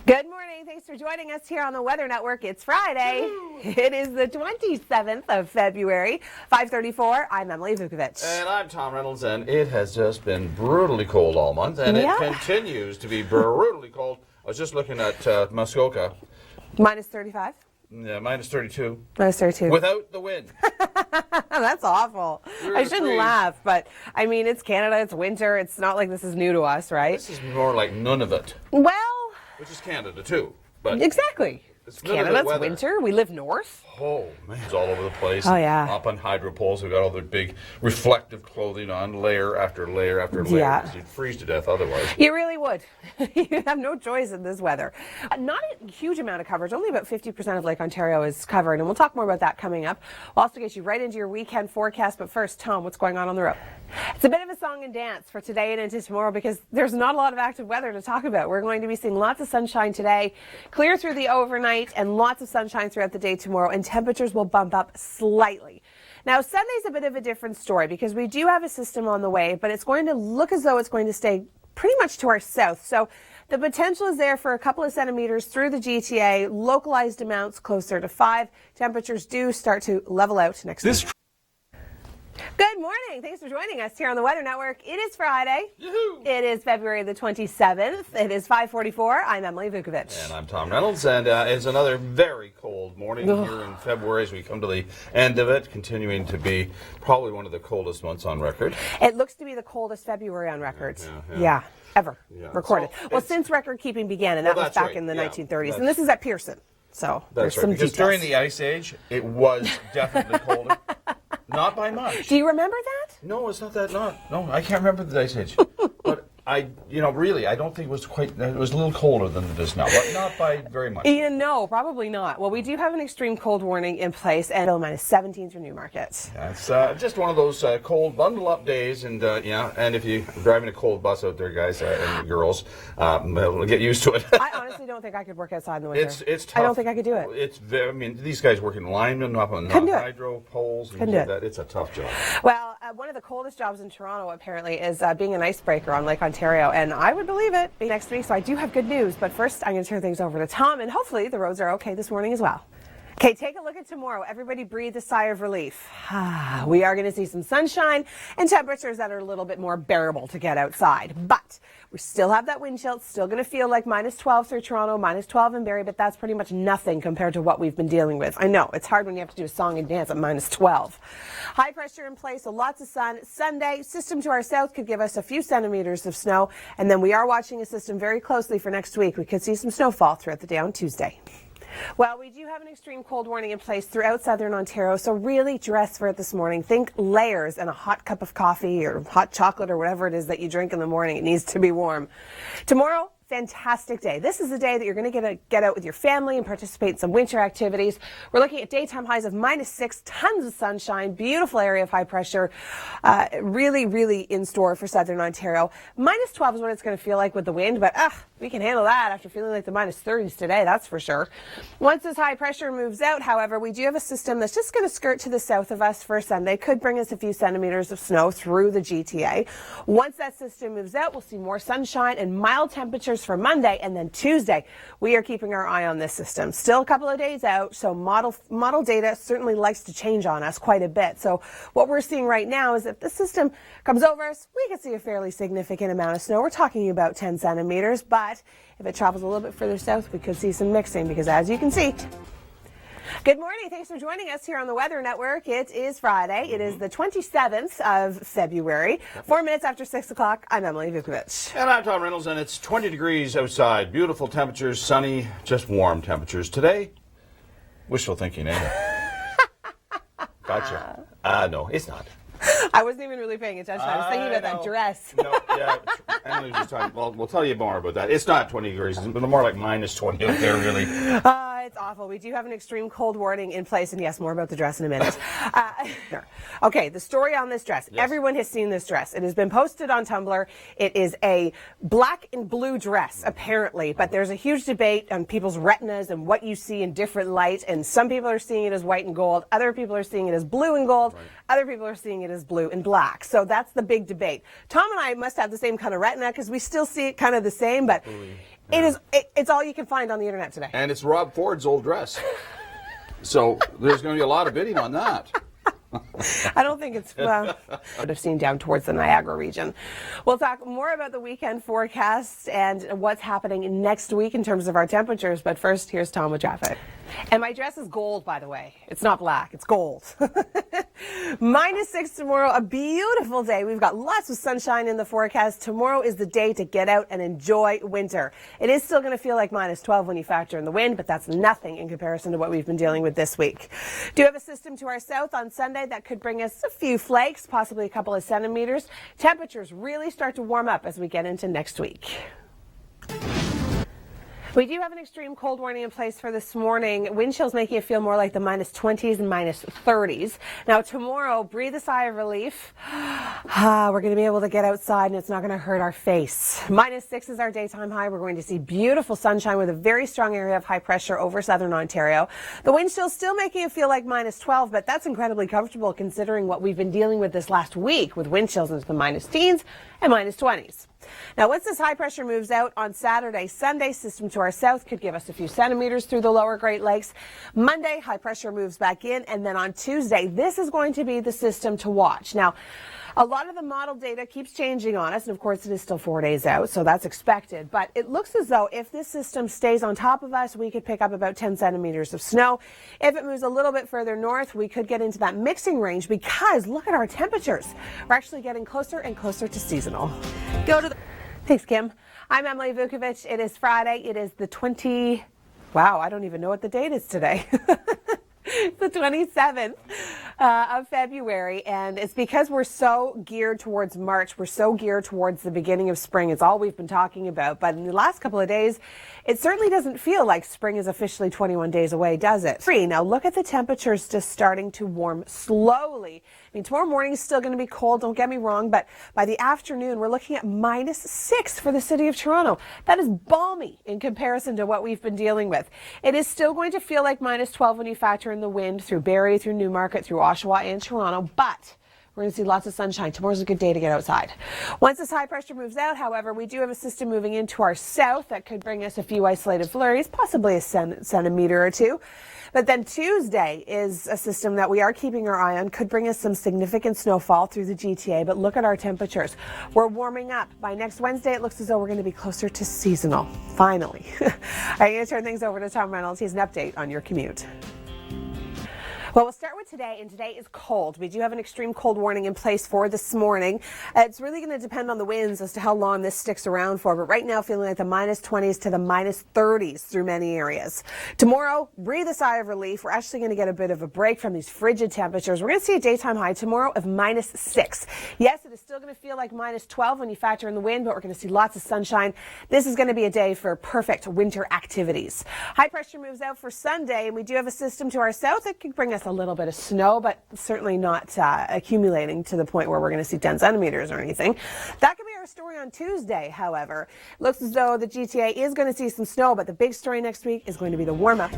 Good morning. Thanks for joining us here on the Weather Network. It's Friday. It is the 27th of February, 5:34. I'm Emily Vukovic. And I'm Tom Reynolds, and it has just been brutally cold all month, and it continues to be brutally cold. I was just looking at Muskoka. Minus 35? Yeah, minus 32. Minus 32. Without the wind. That's awful. I shouldn't laugh, but I mean, it's Canada, it's winter. It's not like this is new to us, right? This is more like none of it. Well, which is Canada, too. But exactly. It's Canada's winter. We live north. Oh, man. It's all over the place. Oh, yeah. Up on hydro poles, we've got all their big reflective clothing on, layer after layer after layer. Yeah. You'd freeze to death otherwise. You really would. You have no choice in this weather. Not a huge amount of coverage. Only about 50% of Lake Ontario is covered, and we'll talk more about that coming up. We'll also get you right into your weekend forecast, but first, Tom, what's going on the road? It's a bit of a song and dance for today and into tomorrow because there's not a lot of active weather to talk about. We're going to be seeing lots of sunshine today, clear through the overnight, and lots of sunshine throughout the day tomorrow, and temperatures will bump up slightly. Now, Sunday's a bit of a different story because we do have a system on the way, but it's going to look as though it's going to stay pretty much to our south. So the potential is there for a couple of centimeters through the GTA, localized amounts closer to 5. Temperatures do start to level out next week. Good morning. Thanks for joining us here on the Weather Network. It is Friday. Yoo-hoo. It is February the 27th. It is 5:44. I'm Emily Vukovic. And I'm Tom Reynolds, and it's another very cold morning here in February as we come to the end of it, continuing to be probably one of the coldest months on record. It looks to be the coldest February on record. Yeah, ever recorded. So since record keeping began, and that was back in the 1930s. And this is at Pearson. So there's some because details. during the Ice Age, it was definitely colder. Not by much. Do you remember that? No, it's not that. No, I can't remember the Ice Age. But really, I don't think it was quite. It was a little colder than it is now, but not by very much. No, probably not. Well, we do have an extreme cold warning in place, and minus 17 for Newmarket. Yeah, it's just one of those cold bundle up days, and and if you're driving a cold bus out there, guys and girls, we'll get used to it. I honestly don't think I could work outside in the winter. It's tough. I don't think I could do it. I mean, these guys working linemen up on hydro poles and Couldn't do that. It's a tough job. Well, one of the coldest jobs in Toronto apparently is being an icebreaker on Lake Ontario, and I would believe it next week. So I do have good news, but first I'm going to turn things over to Tom, and hopefully the roads are okay this morning as well. Okay, take a look at tomorrow. Everybody breathe a sigh of relief. We are going to see some sunshine and temperatures that are a little bit more bearable to get outside. But we still have that wind chill. It's still going to feel like minus 12 through Toronto, minus 12 in Barrie, but that's pretty much nothing compared to what we've been dealing with. I know, it's hard when you have to do a song and dance at minus 12. High pressure in place, so lots of sun. Sunday, system to our south could give us a few centimeters of snow, and then we are watching a system very closely for next week. We could see some snowfall throughout the day on Tuesday. Well, we do have an extreme cold warning in place throughout southern Ontario, so really dress for it this morning. Think layers and a hot cup of coffee or hot chocolate or whatever it is that you drink in the morning. It needs to be warm. Tomorrow, fantastic day. This is the day that you're going to get out with your family and participate in some winter activities. We're looking at daytime highs of minus 6, tons of sunshine, beautiful area of high pressure, really, really in store for southern Ontario. Minus 12 is what it's going to feel like with the wind, but we can handle that after feeling like the minus 30s today, that's for sure. Once this high pressure moves out, however, we do have a system that's just going to skirt to the south of us for Sunday. Could bring us a few centimeters of snow through the GTA. Once that system moves out, we'll see more sunshine and mild temperatures for Monday, and then Tuesday we are keeping our eye on this system. Still a couple of days out, so model data certainly likes to change on us quite a bit. So what we're seeing right now is if the system comes over us, we can see a fairly significant amount of snow. We're talking about 10 centimeters, but if it travels a little bit further south, we could see some mixing because, as you can see. Good morning. Thanks for joining us here on the Weather Network. It is Friday. It is the 27th of February. 4 minutes after 6 o'clock, I'm Emily Vukovic. And I'm Tom Reynolds, and it's 20 degrees outside. Beautiful temperatures, sunny, just warm temperatures. Today, wishful thinking, eh? Gotcha. No, it's not. I wasn't even really paying attention. I was thinking about that dress. No, yeah. Emily was just talking. Well, we'll tell you more about that. It's not 20 degrees, but more like minus 20 out there, really. It's awful. We do have an extreme cold warning in place, and yes, more about the dress in a minute. Okay, the story on this dress. Yes. Everyone has seen this dress. It has been posted on Tumblr. It is a black and blue dress, apparently, but there's a huge debate on people's retinas and what you see in different light, and some people are seeing it as white and gold. Other people are seeing it as blue and gold. Right. Other people are seeing it as blue and black. So that's the big debate. Tom and I must have the same kind of retina because we still see it kind of the same, but It's all you can find on the internet today. And it's Rob Ford's old dress. So there's going to be a lot of bidding on that. I don't think it's, well, I would have seen down towards the Niagara region. We'll talk more about the weekend forecast and what's happening next week in terms of our temperatures. But first, here's Tom with traffic. And my dress is gold, by the way. It's not black, it's gold. -6 tomorrow, a beautiful day. We've got lots of sunshine in the forecast. Tomorrow is the day to get out and enjoy winter. It is still going to feel like -12 when you factor in the wind, but that's nothing in comparison to what we've been dealing with this week. Do have a system to our south on Sunday that could bring us a few flakes, possibly a couple of centimeters. Temperatures really start to warm up as we get into next week. We do have an extreme cold warning in place for this morning. Wind chills making it feel more like the -20s and -30s. Now tomorrow, breathe a sigh of relief. We're going to be able to get outside and it's not going to hurt our face. -6 is our daytime high. We're going to see beautiful sunshine with a very strong area of high pressure over southern Ontario. The wind chills still making it feel like -12, but that's incredibly comfortable considering what we've been dealing with this last week with wind chills into the -teens and -20s. Now, once this high pressure moves out on Saturday, Sunday, system to our south could give us a few centimeters through the lower Great Lakes. Monday, high pressure moves back in, and then on Tuesday, this is going to be the system to watch. Now, a lot of the model data keeps changing on us, and of course it is still 4 days out, so that's expected. But it looks as though if this system stays on top of us, we could pick up about 10 centimeters of snow. If it moves a little bit further north, we could get into that mixing range because look at our temperatures. We're actually getting closer and closer to seasonal. Thanks, Kim. I'm Emily Vukovic. It is Friday. It is the wow, I don't even know what the date is today. It's the 27th of February, and it's because we're so geared towards March. We're so geared towards the beginning of spring. It's all we've been talking about. But in the last couple of days, it certainly doesn't feel like spring is officially 21 days away, does it? Now, look at the temperatures just starting to warm slowly. I mean, tomorrow morning is still going to be cold, don't get me wrong, but by the afternoon, we're looking at -6 for the city of Toronto. That is balmy in comparison to what we've been dealing with. It is still going to feel like -12 when you factor in the wind through Barrie, through Newmarket, through Oshawa and Toronto, but we're going to see lots of sunshine. Tomorrow's a good day to get outside. Once this high pressure moves out, however, we do have a system moving into our south that could bring us a few isolated flurries, possibly a centimeter or two. But then Tuesday is a system that we are keeping our eye on, could bring us some significant snowfall through the GTA, but look at our temperatures. We're warming up. By next Wednesday, it looks as though we're going to be closer to seasonal, finally. I'm going to turn things over to Tom Reynolds. He has an update on your commute. Well, we'll start with today, and today is cold. We do have an extreme cold warning in place for this morning. It's really going to depend on the winds as to how long this sticks around for, but right now feeling like the -20s to the -30s through many areas. Tomorrow, breathe a sigh of relief. We're actually going to get a bit of a break from these frigid temperatures. We're going to see a daytime high tomorrow of -6. Yes, it is still going to feel like -12 when you factor in the wind, but we're going to see lots of sunshine. This is going to be a day for perfect winter activities. High pressure moves out for Sunday, and we do have a system to our south that could bring us a little bit of snow, but certainly not accumulating to the point where we're going to see 10 centimeters or anything. That could be our story on Tuesday, however. It looks as though the GTA is going to see some snow, but the big story next week is going to be the warm-up.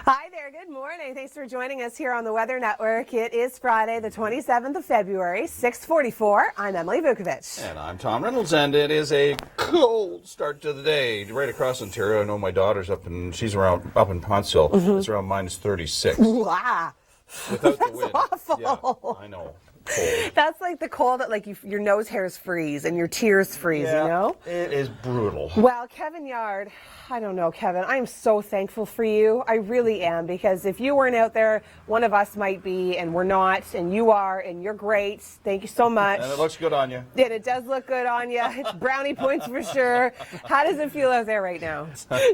Hi there, good morning. Thanks for joining us here on the Weather Network. It is Friday, the 27th of February, 6:44. I'm Emily Vukovic. And I'm Tom Reynolds, and it is a cold start to the day. Right across Ontario, I know my daughter's up in Pontsville. It's around -36. Wow. Without the wind. Awful. Yeah, I know. Cold. That's like the cold that your nose hairs freeze and your tears freeze, you know? It is brutal. Well, Kevin Yard, I don't know, Kevin, I am so thankful for you. I really am, because if you weren't out there, one of us might be, and we're not, and you are, and you're great. Thank you so much. And it looks good on you. Yeah, it does look good on you. It's brownie points for sure. How does it feel out there right now?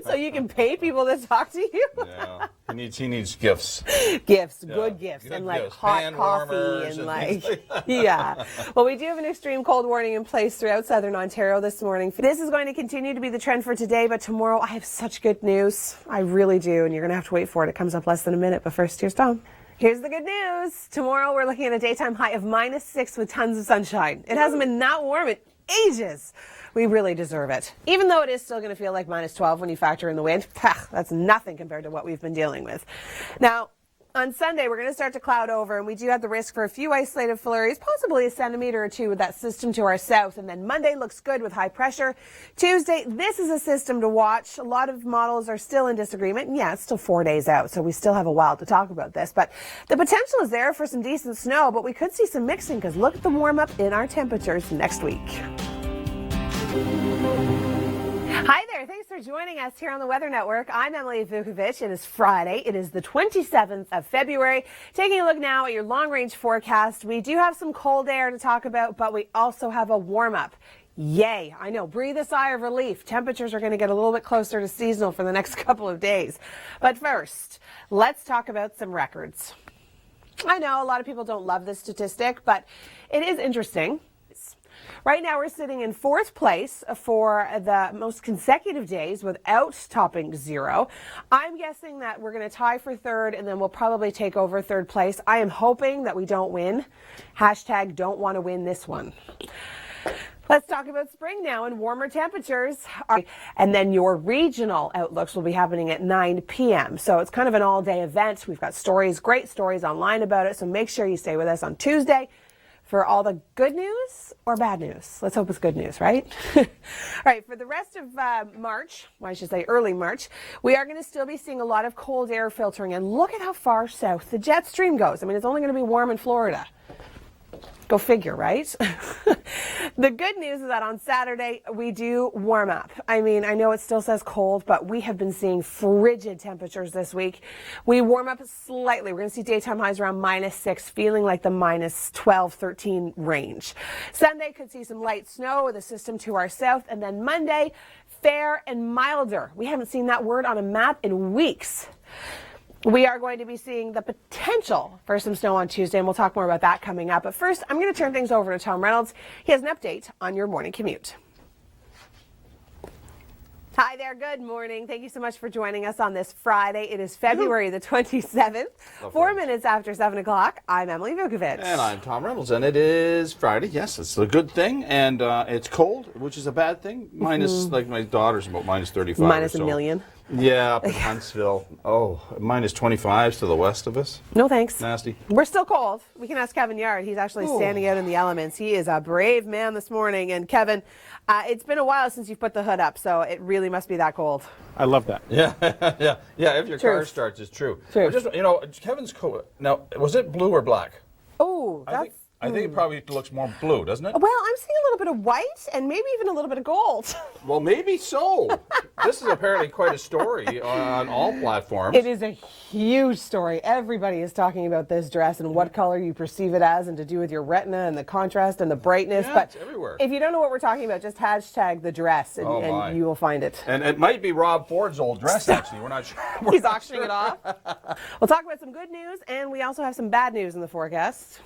So you can pay people to talk to you? Yeah. He needs gifts. Gifts, Yeah. good gifts, Good and like gifts. hot Hand coffee warmers and things like, that. yeah. Well, we do have an extreme cold warning in place throughout southern Ontario this morning. This is going to continue to be the trend for today, but tomorrow I have such good news. I really do, and you're going to have to wait for it. It comes up less than a minute, but first, here's Tom. Here's the good news. Tomorrow we're looking at a daytime high of -6 with tons of sunshine. It hasn't been that warm in ages. We really deserve it. Even though it is still going to feel like -12 when you factor in the wind, that's nothing compared to what we've been dealing with. Now, On Sunday, we're going to start to cloud over, and we do have the risk for a few isolated flurries, possibly a centimeter or two with that system to our south. And then Monday looks good with high pressure. Tuesday, this is a system to watch. A lot of models are still in disagreement. And yeah, it's still 4 days out, so we still have a while to talk about this. But the potential is there for some decent snow, but we could see some mixing because look at the warm up in our temperatures next week. Hi there. Thanks for joining us here on the Weather Network. I'm Emily Vukovic. It is Friday. It is the 27th of February. Taking a look now at your long-range forecast. We do have some cold air to talk about, but we also have a warm-up. Yay. I know. Breathe a sigh of relief. Temperatures are going to get a little bit closer to seasonal for the next couple of days. But first, let's talk about some records. I know a lot of people don't love this statistic, but it is interesting. Right now, we're sitting in 4th place for the most consecutive days without topping 0. I'm guessing that we're going to tie for 3rd, and then we'll probably take over 3rd place. I am hoping that we don't win. Hashtag don't want to win this one. Let's talk about spring now and warmer temperatures. And then your regional outlooks will be happening at 9 p.m. So it's kind of an all-day event. We've got stories, great stories online about it. So make sure you stay with us on Tuesday for all the good news or bad news. Let's hope it's good news, right? All right, for the rest of March, well, I should say early March, we are going to still be seeing a lot of cold air filtering. And look at how far south the jet stream goes. I mean, it's only going to be warm in Florida. Go figure, right? The good news is that on Saturday, we do warm up. I mean, I know it still says cold, but we have been seeing frigid temperatures this week. We warm up slightly. We're going to see daytime highs around -6, feeling like the -12, 13 range. Sunday could see some light snow with a system to our south. And then Monday, fair and milder. We haven't seen that word on a map in weeks. We are going to be seeing the potential for some snow on Tuesday, and we'll talk more about that coming up. But first, I'm going to turn things over to Tom Reynolds. He has an update on your morning commute. Hi there. Good morning. Thank you so much for joining us on this Friday. It is February the 27th, 4 minutes after 7 o'clock. I'm Emily Vukovic. And I'm Tom Reynolds, and it is Friday. Yes, it's a good thing, and it's cold, which is a bad thing. Minus, like my daughter's about -35. Minus or so. a million. Yeah, up in Huntsville. Oh, -25s to the west of us. No thanks. Nasty. We're still cold. We can ask Kevin Yard. He's actually standing out in the elements. He is a brave man this morning. And Kevin, it's been a while since you've put the hood up, so it really must be that cold. I love that. Yeah, yeah. If your car starts, it's true. Just, Kevin's coat. Now, was it blue or black? Oh, that's. I think it probably looks more blue, doesn't it? Well, I'm seeing a little bit of white and maybe even a little bit of gold. Well, maybe so. This is apparently quite a story on all platforms. It is a huge story. Everybody is talking about this dress and what color you perceive it as and to do with your retina and the contrast and the brightness. Yeah, but it's everywhere. If you don't know what we're talking about, just hashtag the dress and you will find it. And it might be Rob Ford's old dress, actually. We're not sure. He's auctioning it off. We'll talk about some good news, and we also have some bad news in the forecast.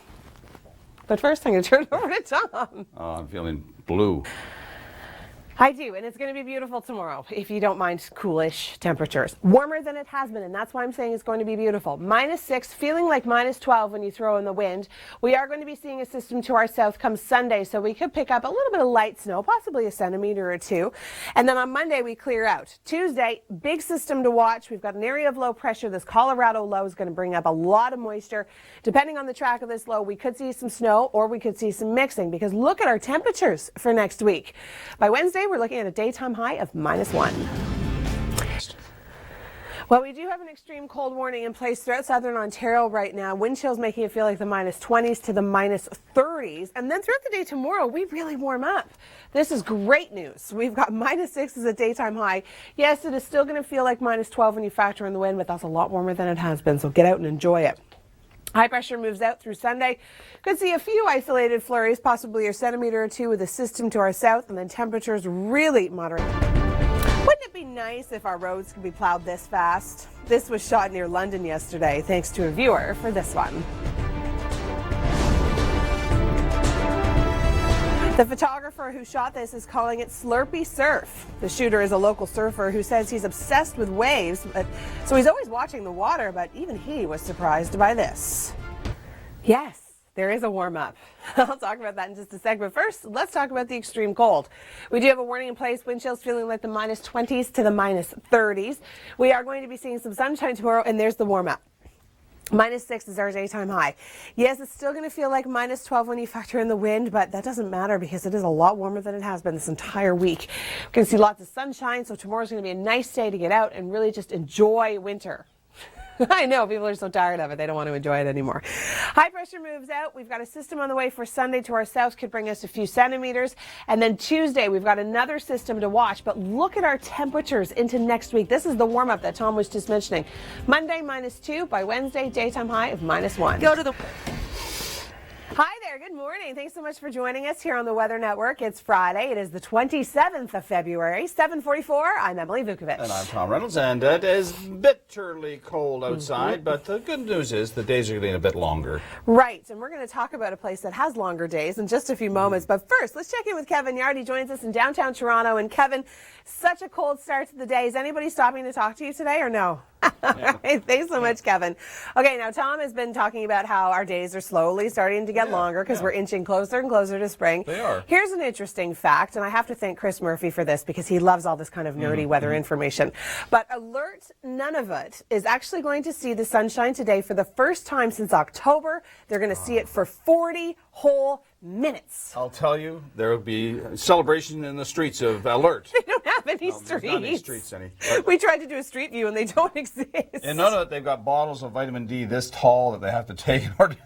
But first, I'm going to turn it over to Tom. Oh, I'm feeling blue. I do, and it's going to be beautiful tomorrow, if you don't mind coolish temperatures. Warmer than it has been, and that's why I'm saying it's going to be beautiful. -6, feeling like -12 when you throw in the wind. We are going to be seeing a system to our south come Sunday, so we could pick up a little bit of light snow, possibly a centimeter or two. And then on Monday, we clear out. Tuesday, big system to watch. We've got an area of low pressure. This Colorado low is going to bring up a lot of moisture. Depending on the track of this low, we could see some snow or we could see some mixing, because look at our temperatures for next week. By Wednesday, we're looking at a daytime high of -1. Well, we do have an extreme cold warning in place throughout southern Ontario right now. Wind chills making it feel like the -20s to the -30s. And then throughout the day tomorrow, we really warm up. This is great news. We've got -6 as a daytime high. Yes, it is still going to feel like -12 when you factor in the wind, but that's a lot warmer than it has been. So get out and enjoy it. High pressure moves out through Sunday. Could see a few isolated flurries, possibly a centimeter or two with a system to our south, and then temperatures really moderate. Wouldn't it be nice if our roads could be plowed this fast? This was shot near London yesterday, thanks to a viewer for this one. The photographer who shot this is calling it Slurpy Surf. The shooter is a local surfer who says he's obsessed with waves, so he's always watching the water, but even he was surprised by this. Yes, there is a warm-up. I'll talk about that in just a sec, but first, let's talk about the extreme cold. We do have a warning in place, wind chills feeling like the -20s to the -30s. We are going to be seeing some sunshine tomorrow, and there's the warm-up. -6 is our daytime high. Yes, it's still going to feel like -12 when you factor in the wind, but that doesn't matter because it is a lot warmer than it has been this entire week. We're going to see lots of sunshine, so tomorrow's going to be a nice day to get out and really just enjoy winter. I know, people are so tired of it, they don't want to enjoy it anymore. High pressure moves out. We've got a system on the way for Sunday to our south, could bring us a few centimeters. And then Tuesday, we've got another system to watch. But look at our temperatures into next week. This is the warm-up that Tom was just mentioning. Monday, -2. By Wednesday, daytime high of -1. Go to the... Hi there, good morning. Thanks so much for joining us here on the Weather Network. It's Friday. It is the 27th of February, 7:44. I'm Emily Vukovic. And I'm Tom Reynolds, and it is bitterly cold outside, but the good news is the days are getting a bit longer. Right, and we're going to talk about a place that has longer days in just a few moments. But first, let's check in with Kevin Yard. He joins us in downtown Toronto. And Kevin, such a cold start to the day. Is anybody stopping to talk to you today or no? Right, thanks so much, Kevin. Okay, now Tom has been talking about how our days are slowly starting to get longer because we're inching closer and closer to spring. They are. Here's an interesting fact, and I have to thank Chris Murphy for this because he loves all this kind of nerdy weather information. But alert Nunavut is actually going to see the sunshine today for the first time since October. They're going to see it for 40 whole minutes. I'll tell you, there will be a celebration in the streets of Alert. They don't have any streets. There's not any streets any. We tried to do a street view and they don't exist. In Nunavut, they've got bottles of vitamin D this tall that they have to take in order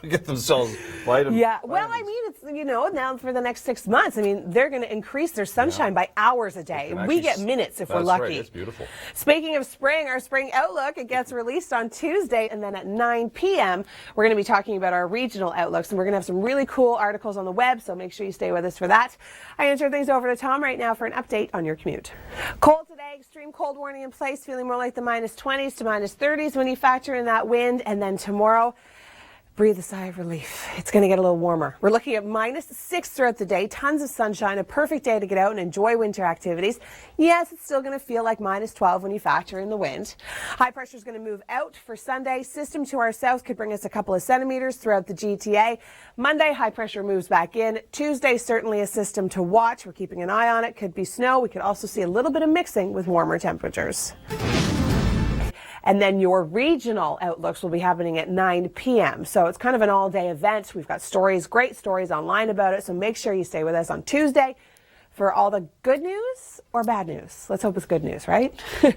to get themselves vitamins. Yeah, well, I mean, it's, you know, now for the next 6 months, I mean, they're going to increase their sunshine by hours a day. We get minutes if we're lucky. Right, it's beautiful. Speaking of spring, our spring outlook, it gets released on Tuesday, and then at 9 p.m., we're going to be talking about our regional outlooks, and we're going to have some really cool articles on the web, so make sure you stay with us for that. I'm going to turn things over to Tom right now for an update on your commute. Cold today, extreme cold warning in place, feeling more like the -20s to -30s when you factor in that wind, and then tomorrow, breathe a sigh of relief. It's going to get a little warmer. We're looking at -6 throughout the day, tons of sunshine, a perfect day to get out and enjoy winter activities. Yes, it's still going to feel like -12 when you factor in the wind. High pressure is going to move out for Sunday. System to our south could bring us a couple of centimeters throughout the GTA. Monday, high pressure moves back in. Tuesday, certainly a system to watch. We're keeping an eye on it. Could be snow. We could also see a little bit of mixing with warmer temperatures. And then your regional outlooks will be happening at 9 p.m. So it's kind of an all-day event. We've got stories, great stories online about it. So make sure you stay with us on Tuesday for all the good news or bad news. Let's hope it's good news, right? All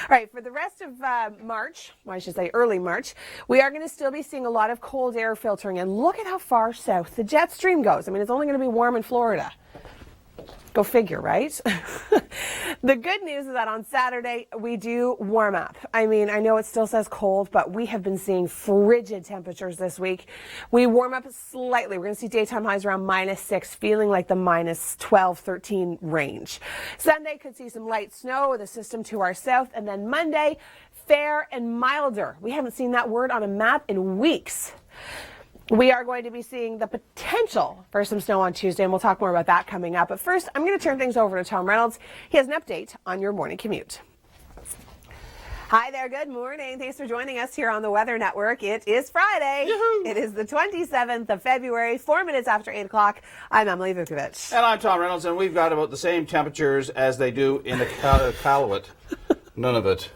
right, for the rest of March, well, I should say early March, we are going to still be seeing a lot of cold air filtering. And look at how far south the jet stream goes. I mean, it's only going to be warm in Florida. Go figure, right? The good news is that on Saturday, we do warm up. I mean, I know it still says cold, but we have been seeing frigid temperatures this week. We warm up slightly. We're going to see daytime highs around -6, feeling like the -12, 13 range. Sunday could see some light snow with a system to our south. And then Monday, fair and milder. We haven't seen that word on a map in weeks. We are going to be seeing the potential for some snow on Tuesday, and we'll talk more about that coming up. But first, I'm going to turn things over to Tom Reynolds. He has an update on your morning commute. Hi there, good morning. Thanks for joining us here on the Weather Network. It is Friday. Yoo-hoo. It is the 27th of February, 4 minutes after 8 o'clock. I'm Emily Vukovic. And I'm Tom Reynolds, and we've got about the same temperatures as they do in the Iqaluit. Nunavut.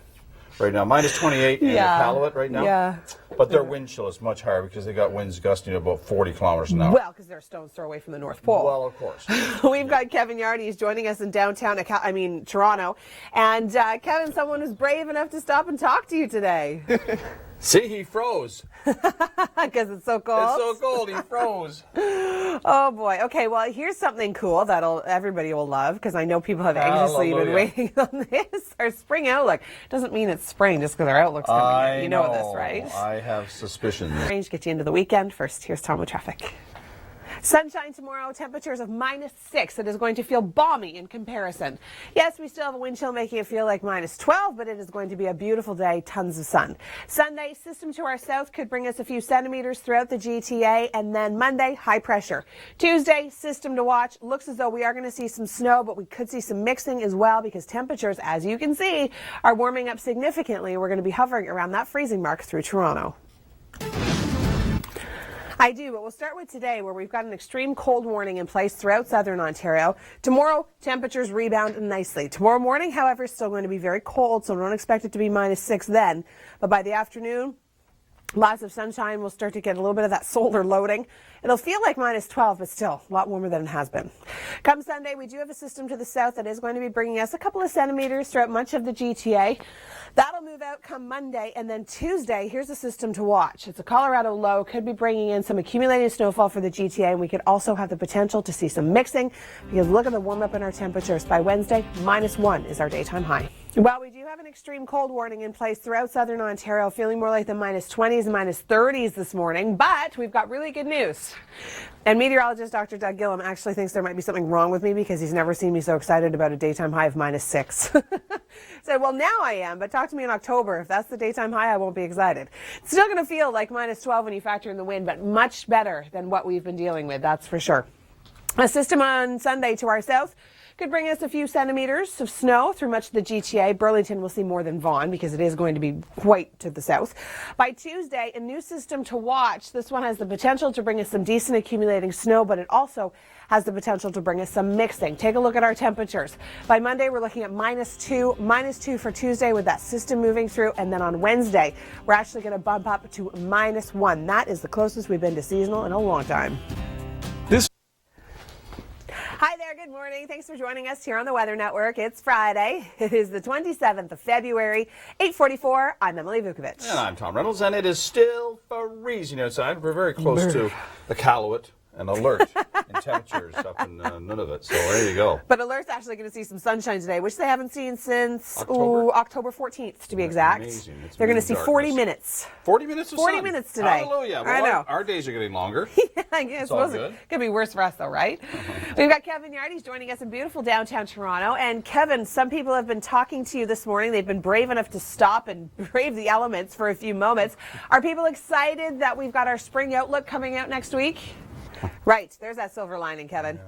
Right now, -28 in Iqaluit right now. Yeah. But their wind chill is much higher because they got winds gusting to about 40 kilometers an hour. Well, because they're a stone's throw away from the North Pole. Well, of course. We've got Kevin Yard. He's joining us in downtown, Toronto. And Kevin, someone was brave enough to stop and talk to you today. See, he froze. Because it's so cold? It's so cold, he froze. Oh, boy. Okay, well, here's something cool that everybody will love, because I know people have anxiously been waiting on this. Our spring outlook. Doesn't mean it's spring just because our outlook's coming in. You know this, right? I have suspicions. Range get you into the weekend. First, here's Tom with traffic. Sunshine tomorrow, temperatures of -6. It is going to feel balmy in comparison. Yes, we still have a wind chill making it feel like -12, but it is going to be a beautiful day, tons of sun. Sunday, system to our south could bring us a few centimeters throughout the GTA, and then Monday, high pressure. Tuesday, system to watch. Looks as though we are going to see some snow, but we could see some mixing as well because temperatures, as you can see, are warming up significantly. We're going to be hovering around that freezing mark through Toronto. I do, but we'll start with today where we've got an extreme cold warning in place throughout southern Ontario. Tomorrow, temperatures rebound nicely. Tomorrow morning, however, is still going to be very cold, so don't expect it to be -6 then. But by the afternoon, Lots of sunshine. We'll start to get a little bit of that solar loading. It'll feel like minus 12, but still a lot warmer than it has been. Come Sunday, we do have a system to the south that is going to be bringing us a couple of centimeters throughout much of the GTA. That'll move out come Monday, and then Tuesday, here's a system to watch. It's a Colorado low, could be bringing in some accumulated snowfall for the GTA, and we could also have the potential to see some mixing, because look at the warm up in our temperatures. By Wednesday, minus 1 is our daytime high. Well, we do have an extreme cold warning in place throughout southern Ontario, feeling more like the minus 20s and minus 30s this morning, but we've got really good news. And meteorologist Dr. Doug Gillum actually thinks there might be something wrong with me because he's never seen me so excited about a daytime high of minus 6. Said, well, now I am, but talk to me in October. If that's the daytime high, I won't be excited. It's still going to feel like minus 12 when you factor in the wind, but much better than what we've been dealing with, that's for sure. A system on Sunday to our south could bring us a few centimeters of snow through much of the GTA. Burlington will see more than Vaughan because it is going to be quite to the south. By Tuesday, a new system to watch. This one has the potential to bring us some decent accumulating snow, but it also has the potential to bring us some mixing. Take a look at our temperatures. By Monday, we're looking at minus 2 for Tuesday with that system moving through. And then on Wednesday, we're actually going to bump up to minus 1. That is the closest we've been to seasonal in a long time. Hi there, good morning. Thanks for joining us here on the Weather Network. It's Friday. It is the 27th of February, 8:44. I'm Emily Vukovic. And I'm Tom Reynolds, and it is still freezing outside. We're very close to the Calumet and alert in temperatures up in Nunavut. So there you go. But alert's actually going to see some sunshine today, which they haven't seen since October 14th, to be exact. Amazing. They're going to see 40 minutes. 40 minutes of 40 sun? minutes today. Hallelujah. Well, I know. Our days are getting longer. Yeah, I guess. It's all good. Could be worse for us, though, right? We've got Kevin Yardy's joining us in beautiful downtown Toronto. And Kevin, some people have been talking to you this morning. They've been brave enough to stop and brave the elements for a few moments. Are people excited that we've got our spring outlook coming out next week? Right, there's that silver lining, Kevin.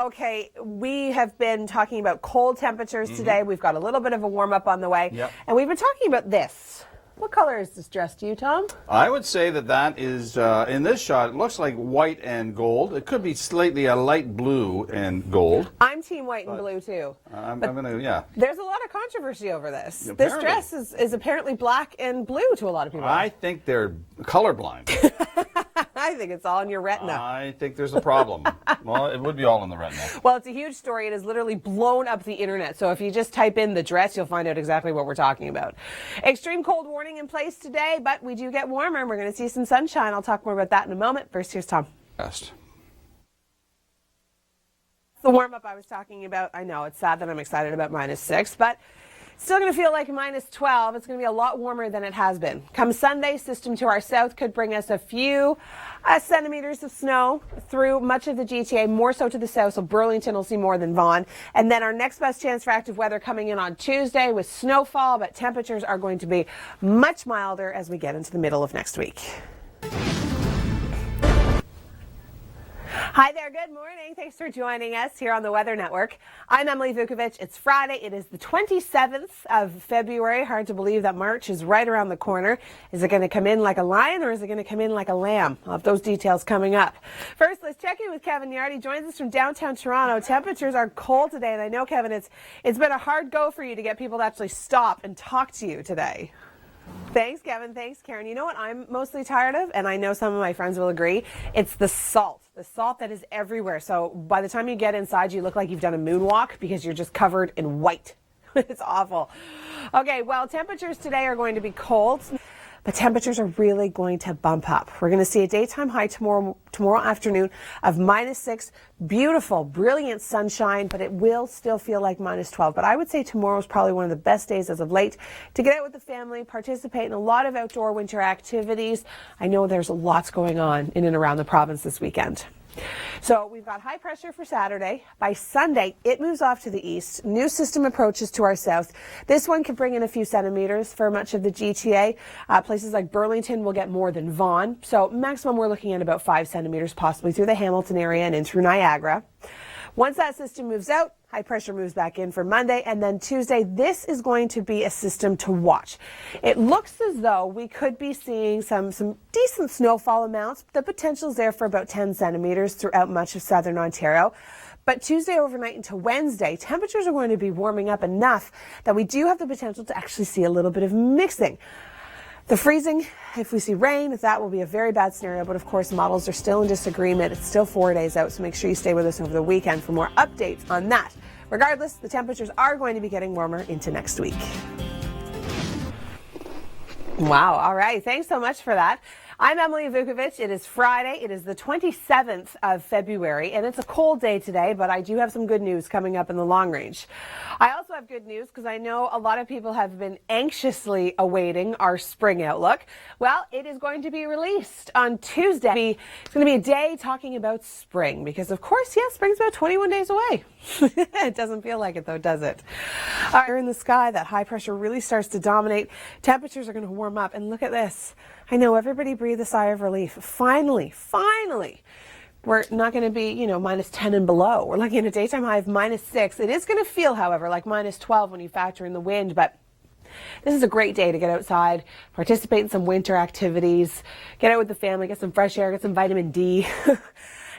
Okay, we have been talking about cold temperatures today. We've got a little bit of a warm up on the way. Yep. And we've been talking about this. What color is this dress to you, Tom? I would say that is, in this shot, it looks like white and gold. It could be slightly a light blue and gold. I'm team white and blue, too. I'm going to, yeah. There's a lot of controversy over this. Apparently. This dress is apparently black and blue to a lot of people. I think they're colorblind. I think it's all in your retina. I think there's a problem. Well, it would be all in the retina. Well, it's a huge story. It has literally blown up the internet. So if you just type in the dress, you'll find out exactly what we're talking about. Extreme cold warning in place today, but we do get warmer and we're going to see some sunshine. I'll talk more about that in a moment. First, here's Tom. Best. The warm up I was talking about. I know it's sad that I'm excited about minus 6, but still going to feel like minus 12. It's going to be a lot warmer than it has been. Come Sunday, system to our south could bring us a few centimeters of snow through much of the GTA, more so to the south, so Burlington will see more than Vaughan. And then our next best chance for active weather coming in on Tuesday with snowfall, but temperatures are going to be much milder as we get into the middle of next week. Hi there, good morning. Thanks for joining us here on the Weather Network. I'm Emily Vukovic. It's Friday. It is the 27th of February. Hard to believe that March is right around the corner. Is it going to come in like a lion or is it going to come in like a lamb? I'll have those details coming up. First, let's check in with Kevin Yardy. He joins us from downtown Toronto. Temperatures are cold today, and I know, Kevin, it's been a hard go for you to get people to actually stop and talk to you today. Thanks, Kevin. Thanks, Karen. You know what I'm mostly tired of, and I know some of my friends will agree? It's the salt that is everywhere. So by the time you get inside, you look like you've done a moonwalk because you're just covered in white. It's awful. Okay, well, temperatures today are going to be cold, but temperatures are really going to bump up. We're going to see a daytime high tomorrow afternoon of minus 6. Beautiful, brilliant sunshine, but it will still feel like minus 12. But I would say tomorrow is probably one of the best days as of late to get out with the family, participate in a lot of outdoor winter activities. I know there's lots going on in and around the province this weekend. So we've got high pressure for Saturday. By Sunday, it moves off to the east. New system approaches to our south. This one could bring in a few centimeters for much of the GTA. Places like Burlington will get more than Vaughan. So maximum, we're looking at about 5 centimeters, possibly through the Hamilton area and in through Niagara. Once that system moves out, high pressure moves back in for Monday, and then Tuesday, this is going to be a system to watch. It looks as though we could be seeing some decent snowfall amounts. The potential is there for about 10 centimeters throughout much of southern Ontario. But Tuesday overnight into Wednesday, temperatures are going to be warming up enough that we do have the potential to actually see a little bit of mixing. The freezing, if we see rain, that will be a very bad scenario, but of course models are still in disagreement. It's still 4 days out, so make sure you stay with us over the weekend for more updates on that. Regardless, the temperatures are going to be getting warmer into next week. Wow, all right, thanks so much for that. I'm Emily Vukovic. It is Friday. It is the 27th of February, and it's a cold day today, but I do have some good news coming up in the long range. I also have good news because I know a lot of people have been anxiously awaiting our spring outlook. Well, it is going to be released on Tuesday. It's going to be a day talking about spring because, of course, yes, spring's about 21 days away. It doesn't feel like it, though, does it? Here in the sky, that high pressure really starts to dominate. Temperatures are going to warm up, and look at this. I know everybody breathed a sigh of relief. Finally, we're not going to be, minus 10 and below. We're looking at a daytime high of minus 6. It is going to feel, however, like minus 12 when you factor in the wind, but this is a great day to get outside, participate in some winter activities, get out with the family, get some fresh air, get some vitamin D.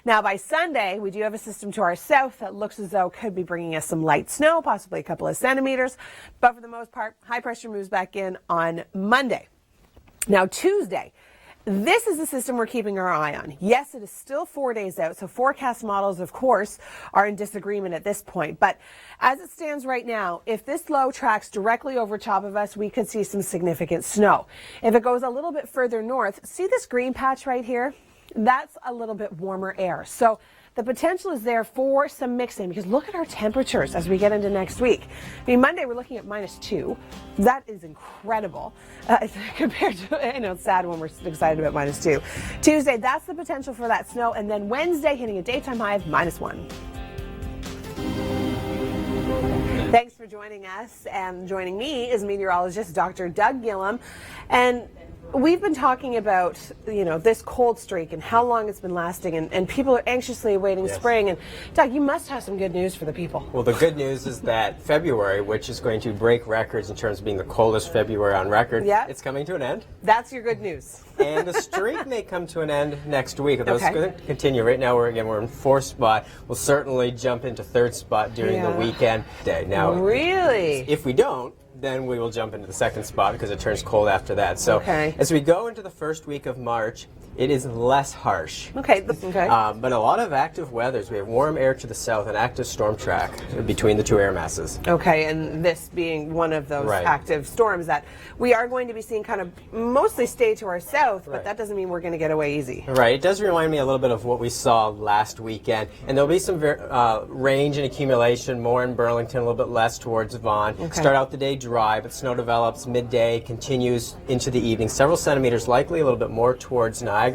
Now, by Sunday, we do have a system to our south that looks as though it could be bringing us some light snow, possibly a couple of centimeters. But for the most part, high pressure moves back in on Monday. Now, Tuesday, this is the system we're keeping our eye on. Yes, it is still 4 days out, so forecast models, of course, are in disagreement at this point. But as it stands right now, if this low tracks directly over top of us, we could see some significant snow. If it goes a little bit further north, see this green patch right here? That's a little bit warmer air. So the potential is there for some mixing because look at our temperatures as we get into next week. I mean, Monday we're looking at -2. That is incredible compared to, it's sad when we're excited about -2. Tuesday, that's the potential for that snow. And then Wednesday hitting a daytime high of -1. Thanks for joining us. And joining me is meteorologist Dr. Doug Gillum. And we've been talking about, this cold streak and how long it's been lasting, and people are anxiously awaiting spring. And Doug, you must have some good news for the people. Well, the good news is that February, which is going to break records in terms of being the coldest February on record, it's coming to an end. That's your good news. And the streak may come to an end next week. It's going to continue. Right now, we're in fourth spot. We'll certainly jump into third spot during the weekend day. Now, really, if we don't, then we will jump into the second spot because it turns cold after that. So as we go into the first week of March, it is less harsh. But a lot of active weathers. We have warm air to the south and active storm track between the two air masses. And this being one of those active storms that we are going to be seeing kind of mostly stay to our south, but that doesn't mean we're going to get away easy. It does remind me a little bit of what we saw last weekend. And there'll be some range and accumulation, more in Burlington, a little bit less towards Vaughan. Start out the day dry, but snow develops midday, continues into the evening, several centimeters, likely a little bit more towards Niagara.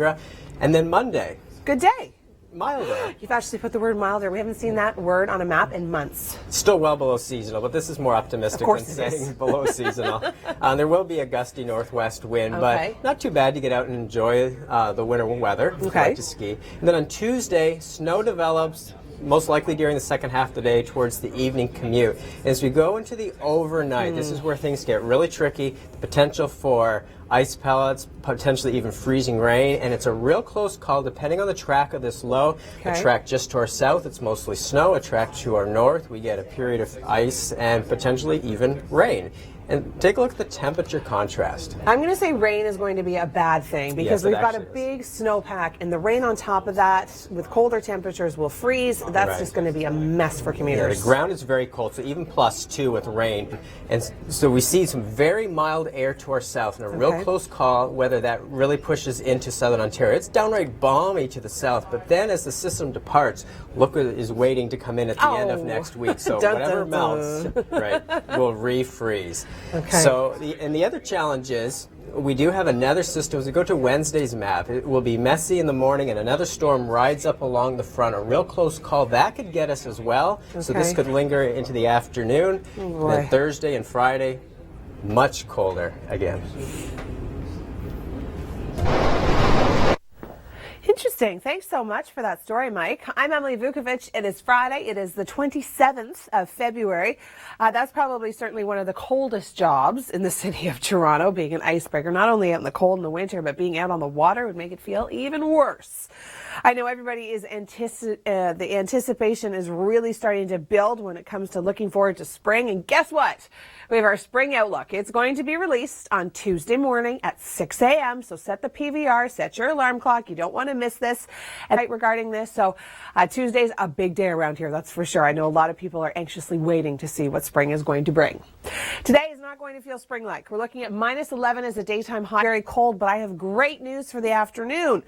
And then Monday. Good day. Milder. You've actually put the word milder. We haven't seen that word on a map in months. Still well below seasonal, but this is more optimistic than saying below seasonal. There will be a gusty northwest wind, but not too bad to get out and enjoy the winter weather. Like to ski. And then on Tuesday, snow develops, most likely during the second half of the day towards the evening commute. As we go into the overnight, this is where things get really tricky. The potential for ice pellets, potentially even freezing rain, and it's a real close call depending on the track of this low. A track just to our south, it's mostly snow. A track to our north, we get a period of ice and potentially even rain. And take a look at the temperature contrast. I'm going to say rain is going to be a bad thing because we've got a big snowpack, and the rain on top of that with colder temperatures will freeze. That's just going to be a mess for commuters. The ground is very cold, so even +2 with rain. And so we see some very mild air to our south, and a real close call whether that really pushes into southern Ontario. It's downright balmy to the south, but then as the system departs, look what is waiting to come in at the end of next week. So whatever melts, will refreeze. So, the other challenge is we do have another system. As we go to Wednesday's map, it will be messy in the morning and another storm rides up along the front. A real close call. That could get us as well. So this could linger into the afternoon. And then Thursday and Friday, much colder again. Interesting. Thanks so much for that story, Mike. I'm Emily Vukovic. It is Friday. It is the 27th of February. That's probably certainly one of the coldest jobs in the city of Toronto, being an icebreaker. Not only out in the cold in the winter, but being out on the water would make it feel even worse. I know everybody is the anticipation is really starting to build when it comes to looking forward to spring. And guess what? We have our spring outlook. It's going to be released on Tuesday morning at 6 a.m. So set the PVR, set your alarm clock. You don't want to miss this. And regarding this, so Tuesday's a big day around here, that's for sure. I know a lot of people are anxiously waiting to see what spring is going to bring. Today is not going to feel spring-like. We're looking at -11 as a daytime high. Very cold, but I have great news for the afternoon.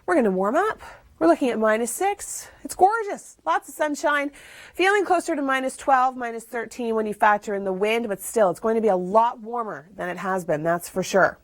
We're going to warm up. We're looking at -6. It's gorgeous. Lots of sunshine. Feeling closer to -12, -13 when you factor in the wind, but still it's going to be a lot warmer than it has been, that's for sure.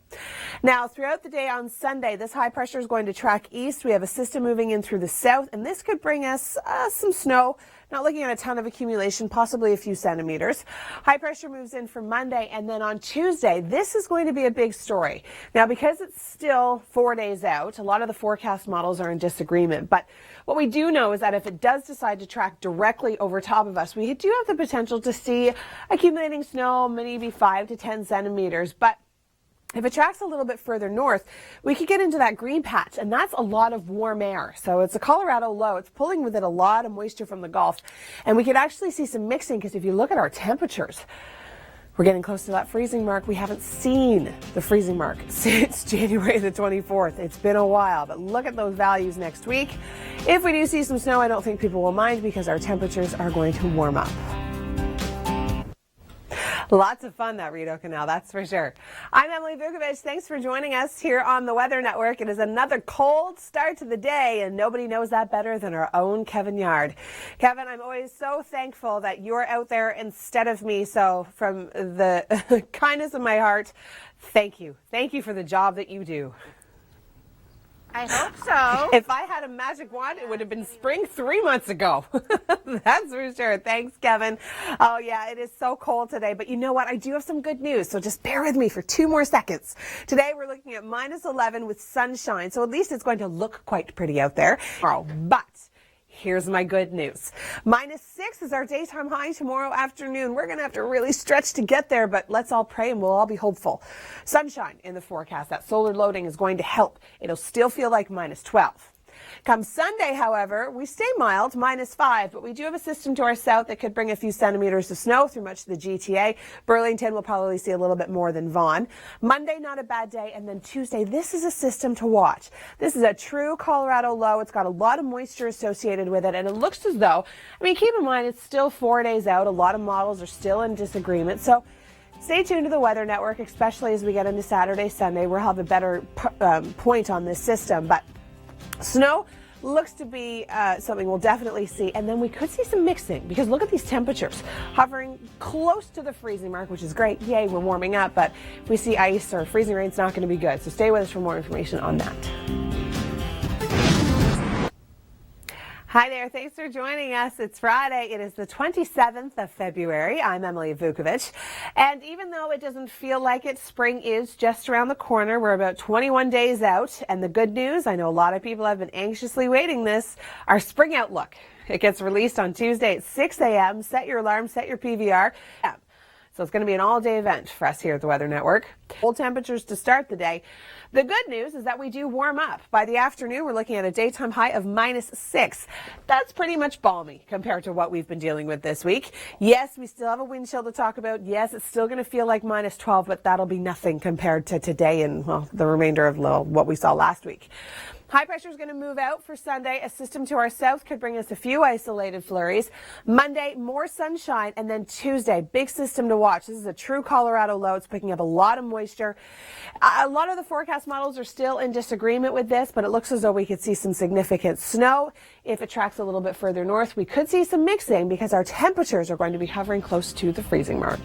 Now, throughout the day on Sunday, this high pressure is going to track east. We have a system moving in through the south, and this could bring us some snow. Not looking at a ton of accumulation, possibly a few centimeters. High pressure moves in for Monday, and then on Tuesday, this is going to be a big story. Now, because it's still 4 days out, a lot of the forecast models are in disagreement. But what we do know is that if it does decide to track directly over top of us, we do have the potential to see accumulating snow, maybe 5 to 10 centimeters. But if it tracks a little bit further north, we could get into that green patch, and that's a lot of warm air. So it's a Colorado low. It's pulling with it a lot of moisture from the Gulf, and we could actually see some mixing because if you look at our temperatures, we're getting close to that freezing mark. We haven't seen the freezing mark since January the 24th. It's been a while, but look at those values next week. If we do see some snow, I don't think people will mind because our temperatures are going to warm up. Lots of fun, that Rideau Canal, that's for sure. I'm Emily Vukovic. Thanks for joining us here on the Weather Network. It is another cold start to the day, and nobody knows that better than our own Kevin Yard. Kevin, I'm always so thankful that you're out there instead of me. So from the kindness of my heart, thank you. Thank you for the job that you do. I hope so. If I had a magic wand, it would have been spring 3 months ago. That's for sure. Thanks, Kevin. Oh, yeah, it is so cold today. But you know what? I do have some good news, so just bear with me for 2 more seconds. Today, we're looking at -11 with sunshine, so at least it's going to look quite pretty out there tomorrow. But here's my good news. -6 is our daytime high tomorrow afternoon. We're going to have to really stretch to get there, but let's all pray and we'll all be hopeful. Sunshine in the forecast. That solar loading is going to help. It'll still feel like -12. Come Sunday, however, we stay mild, -5, but we do have a system to our south that could bring a few centimeters of snow through much of the GTA. Burlington will probably see a little bit more than Vaughan. Monday, not a bad day, and then Tuesday, this is a system to watch. This is a true Colorado low. It's got a lot of moisture associated with it, and it looks as though, I mean, keep in mind, it's still 4 days out. A lot of models are still in disagreement, so stay tuned to the Weather Network, especially as we get into Saturday, Sunday. We'll have a better point on this system, but snow looks to be something we'll definitely see, and then we could see some mixing because look at these temperatures hovering close to the freezing mark, which is great. Yay, we're warming up, but if we see ice or freezing rain, it's not going to be good. So stay with us for more information on that. Hi there. Thanks for joining us. It's Friday. It is the 27th of February. I'm Emily Vukovic. And even though it doesn't feel like it, spring is just around the corner. We're about 21 days out. And the good news, I know a lot of people have been anxiously waiting this, our spring outlook. It gets released on Tuesday at 6 a.m. Set your alarm, set your PVR. So it's going to be an all-day event for us here at the Weather Network. Cold temperatures to start the day. The good news is that we do warm up. By the afternoon, we're looking at a daytime high of -6. That's pretty much balmy compared to what we've been dealing with this week. Yes, we still have a wind chill to talk about. Yes, it's still going to feel like -12, but that'll be nothing compared to today and, well, the remainder of what we saw last week. High pressure is going to move out for Sunday. A system to our south could bring us a few isolated flurries. Monday, more sunshine, and then Tuesday, big system to watch. This is a true Colorado low. It's picking up a lot of moisture. A lot of the forecast models are still in disagreement with this, but it looks as though we could see some significant snow. If it tracks a little bit further north, we could see some mixing because our temperatures are going to be hovering close to the freezing mark.